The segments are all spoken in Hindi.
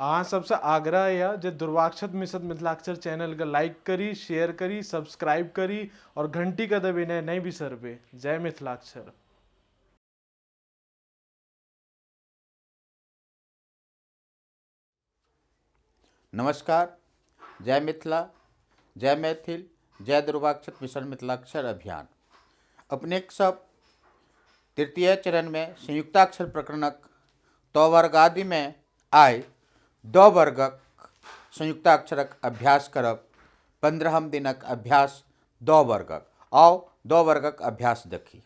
अहाँ सबसे आग्रह है जे दुर्वाक्षत मिशन मिथिलाक्षर चैनल के लाइक करी, शेयर करी, सब्सक्राइब करी और घंटी का दबाना नहीं बिसरबे। जय मिथिलाक्षर। नमस्कार, जय मिथिला, जय मैथिल, जय दुर्वाक्षत मिशन मिथिलाक्षर अभियान। अपने सब तृतीय चरण में संयुक्ताक्षर प्रकरणक तो वर्ग आदि में आइ दो वर्गक संयुक्ताक्षरक अभ्यास करब। 15 दिनक अभ्यास दो वर्गक। आओ दो वर्गक अभ्यास देखी।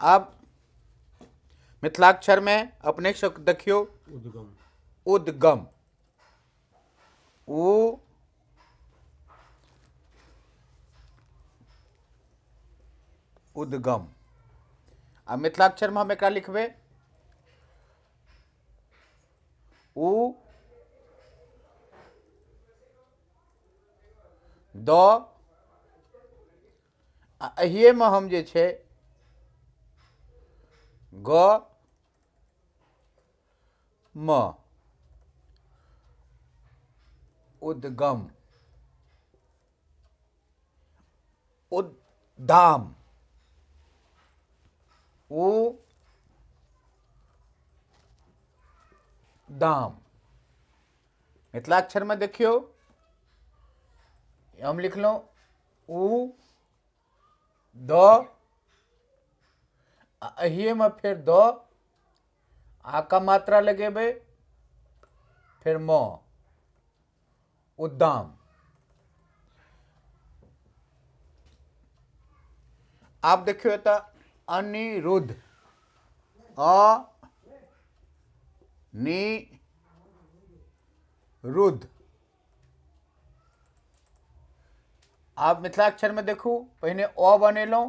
अब मिथिलाक्षर में अपने सब देखियो उद्गम उद्गम। अब मिथिलाक्षर में हम एक लिखबे उ द अहिए में हम जे छे ग म उद्गम उद्दाम दाम। मिथिलाक्षर में देखियो हम लिख लो उ द अहिए में फिर द आ का मात्रा लगेबे फिर म उद्दाम। आप देखियो तो अनिरुद्ध रुद्ध। आप मिथिलाक्षर में देखू पहले अ बनेलो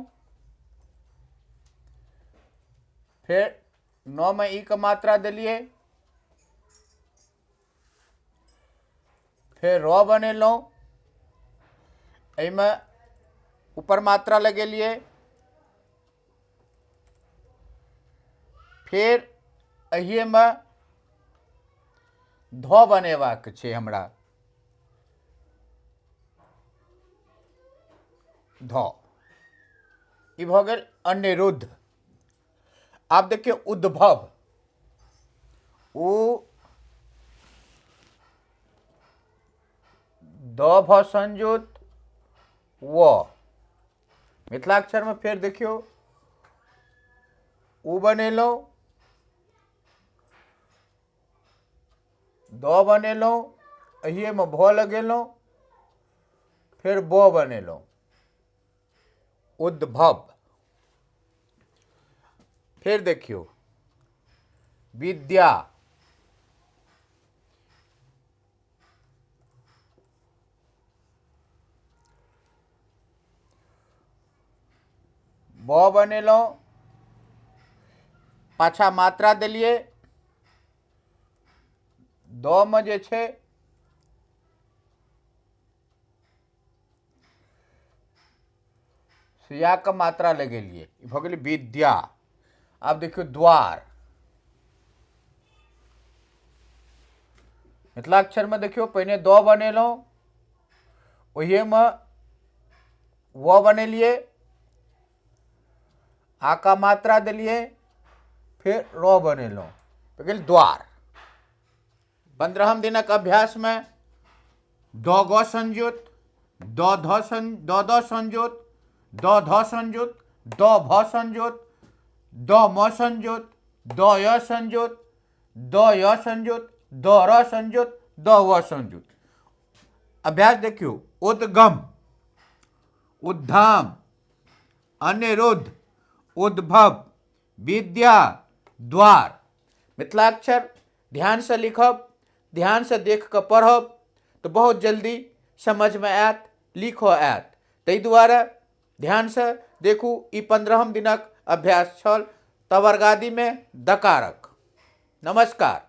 फिर नौ में ई का मात्रा दिलिए फिर र बनेलो एमे ऊपर मात्रा लगेलिए फिर अहिए में ध बनेबाक छे हमरा ध ई भ गेल अनिरुद्ध। आप देखिए उद्भव उ द भ संयुक्त व। मिथिलाक्षर में फिर देखियो उ बनेलो द बनेलो अहिए में भ लगेलो फिर ब बनेलो उद्भव। फिर देखियो विद्या ब बनेलो पाछा मात्रा दिलिए द में जे छे या का मात्रा लगेलिए भ गेल विद्या। आप देखियो द्वार। मिथिलाक्षर में देखियो पहले द बनेलो ओहिए में व बनेलिए आ का मात्रा दिलिए फिर र बनेलो तो गेल द्वार। 15 दिनक अभ्यास में द ग संयुक्त द ध संयुक्त द ध संयुक्त द भ संयुक्त द म संयुक्त द य संयुक्त द य संयुक्त द र संयुक्त द व संयुक्त। अभ्यास देखियो उद्गम उद्धाम अनिरुद्ध उद्भव विद्या द्वार। मिथिलाक्षर ध्यान से लिखब, ध्यान से देख कर पढ़ब तो बहुत जल्दी समझ में आयत, लिखो आयत। तै दुआरे ध्यान से देखू। ई 15 दिनक अभ्यास छल तवर्गादि में दकारक। नमस्कार।